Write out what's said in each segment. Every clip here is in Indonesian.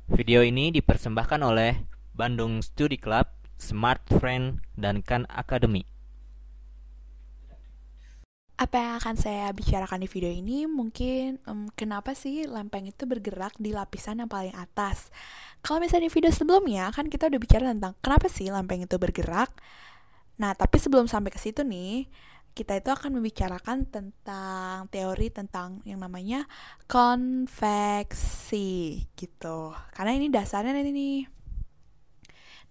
Video ini dipersembahkan oleh Bandung Studi Club, Smart Friend, dan Khan Academy. Apa yang akan saya bicarakan di video ini mungkin kenapa sih lempeng itu bergerak di lapisan yang paling atas. Kalau misalnya di video sebelumnya kan kita udah bicara tentang kenapa sih lempeng itu bergerak. Nah, tapi sebelum sampai ke situ nih, kita itu akan membicarakan tentang teori tentang yang namanya konveksi gitu. Karena ini dasarnya ini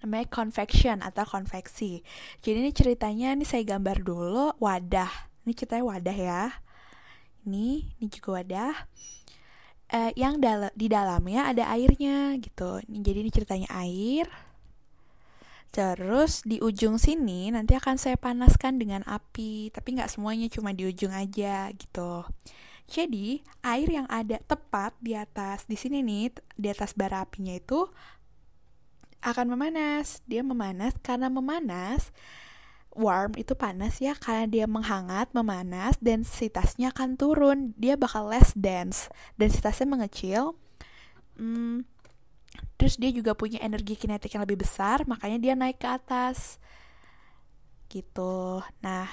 namanya convection atau konveksi. Jadi ini ceritanya, ini saya gambar dulu wadah. Ini ceritanya wadah ya. Ini juga wadah. Yang di dalamnya ada airnya gitu. Jadi ini ceritanya air. Terus di ujung sini nanti akan saya panaskan dengan api, tapi nggak semuanya, cuma di ujung aja gitu. Jadi air yang ada tepat di atas di sini nih, di atas bara apinya itu akan memanas. Dia memanas karena memanas, warm itu panas ya, karena dia menghangat, memanas, densitasnya akan turun. Dia bakal less dense, densitasnya mengecil. Terus dia juga punya energi kinetik yang lebih besar, makanya dia naik ke atas gitu. Nah,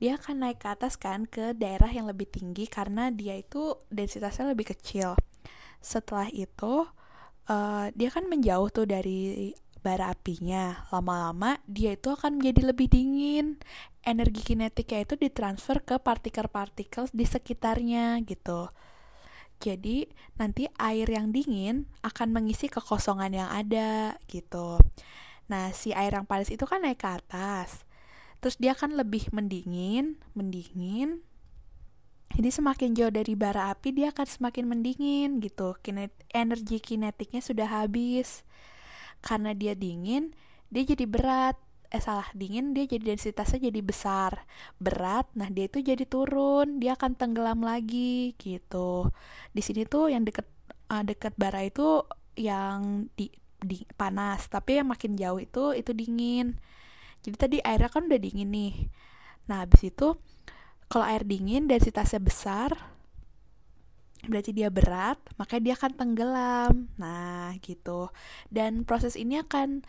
dia akan naik ke atas kan, ke daerah yang lebih tinggi karena dia itu densitasnya lebih kecil. Setelah itu dia kan menjauh tuh dari bara apinya. Lama-lama dia itu akan menjadi lebih dingin. Energi kinetiknya itu ditransfer ke partikel-partikel di sekitarnya gitu. Jadi nanti air yang dingin akan mengisi kekosongan yang ada gitu. Nah, si air yang panas itu kan naik ke atas. Terus dia akan lebih mendingin. Jadi semakin jauh dari bara api dia akan semakin mendingin gitu. Energi kinetiknya sudah habis. Karena dia dingin, dia jadi berat. Dingin dia jadi densitasnya jadi besar. Berat, nah dia itu jadi turun, dia akan tenggelam lagi gitu. Di sini tuh yang deket bara itu yang di panas, tapi yang makin jauh itu dingin. Jadi tadi airnya kan udah dingin nih. Nah, habis itu kalau air dingin densitasnya besar, berarti dia berat, makanya dia akan tenggelam. Nah, gitu. Dan proses ini akan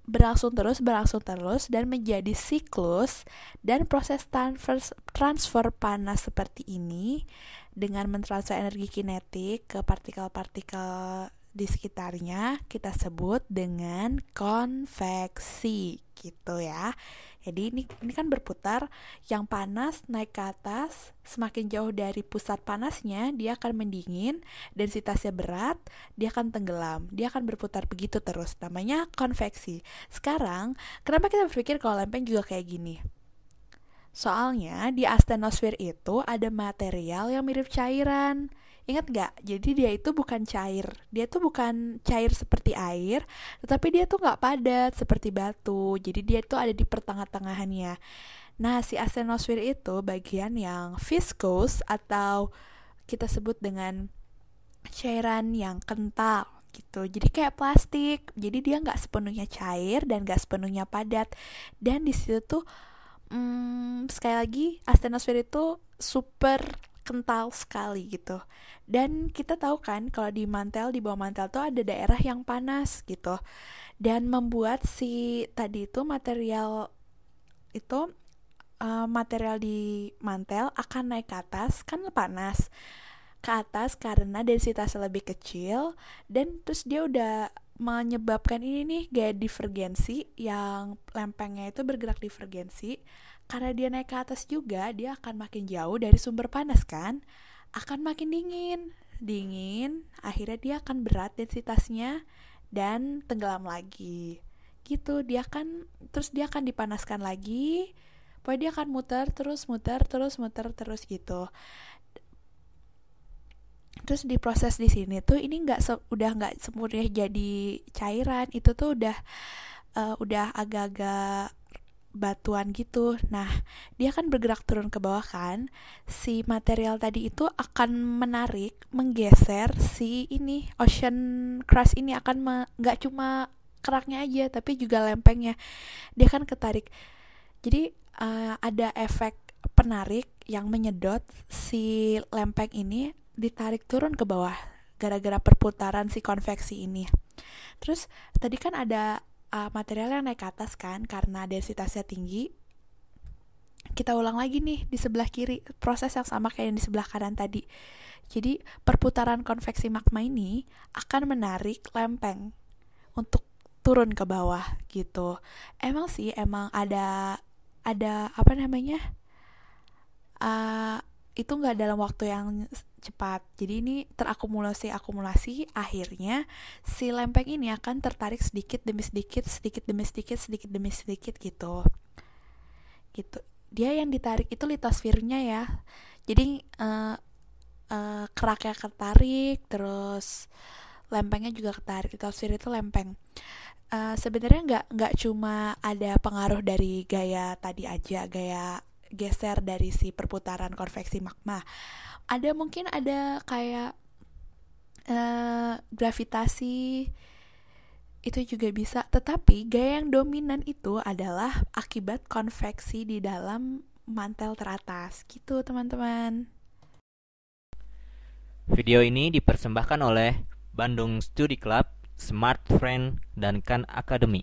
berlangsung terus dan menjadi siklus, dan proses transfer panas seperti ini dengan mentransfer energi kinetik ke partikel-partikel di sekitarnya kita sebut dengan konveksi gitu ya. Jadi ini kan berputar, yang panas naik ke atas, semakin jauh dari pusat panasnya dia akan mendingin, densitasnya berat, dia akan tenggelam, dia akan berputar begitu terus, namanya konveksi. Sekarang, kenapa kita berpikir kalau lempeng juga kayak gini? Soalnya di astenosfer itu ada material yang mirip cairan. Ingat gak? Jadi dia itu bukan cair. Dia tuh bukan cair seperti air, tetapi dia tuh gak padat seperti batu. Jadi dia tuh ada di pertengah-tengahannya. Nah, si astenosfer itu bagian yang viscous atau kita sebut dengan cairan yang kental gitu. Jadi kayak plastik. Jadi dia nggak sepenuhnya cair dan nggak sepenuhnya padat. Dan di situ tuh sekali lagi astenosfer itu super kental sekali gitu. Dan kita tahu kan kalau di bawah mantel tuh ada daerah yang panas gitu. Dan membuat si tadi itu itu material di mantel akan naik ke atas, kan panas ke atas karena densitasnya lebih kecil, dan terus dia udah menyebabkan ini nih gaya divergensi, yang lempengnya itu bergerak divergensi. Karena dia naik ke atas juga, dia akan makin jauh dari sumber panas kan, akan makin dingin, akhirnya dia akan berat densitasnya dan tenggelam lagi gitu. Dia akan dipanaskan lagi, pokoknya dia akan muter terus gitu. Terus diproses di sini tuh ini udah nggak semuanya jadi cairan, itu tuh udah agak-agak batuan gitu. Nah, dia kan bergerak turun ke bawah kan. Si material tadi itu akan menggeser si ini ocean crust ini, akan nggak cuma keraknya aja tapi juga lempengnya. Dia kan ketarik. Jadi ada efek penarik yang menyedot si lempeng ini, ditarik turun ke bawah gara-gara perputaran si konveksi ini. Terus tadi kan ada material yang naik ke atas kan karena densitasnya tinggi. Kita ulang lagi nih di sebelah kiri, proses yang sama kayak yang di sebelah kanan tadi. Jadi perputaran konveksi magma ini akan menarik lempeng untuk turun ke bawah gitu. Emang ada apa namanya? Itu nggak dalam waktu yang cepat. Jadi ini terakumulasi akhirnya si lempeng ini akan tertarik sedikit demi sedikit, sedikit demi sedikit, sedikit demi sedikit gitu. Gitu. Dia yang ditarik itu litosfernya ya. Jadi keraknya ketarik, terus lempengnya juga ketarik. Litosfer itu lempeng. Sebenarnya nggak cuma ada pengaruh dari gaya tadi aja, gaya geser dari si perputaran konveksi magma. Mungkin ada kayak gravitasi itu juga bisa, tetapi gaya yang dominan itu adalah akibat konveksi di dalam mantel teratas gitu teman-teman. Video ini dipersembahkan oleh Bandung Studi Club, Smart Friend, dan Khan Academy.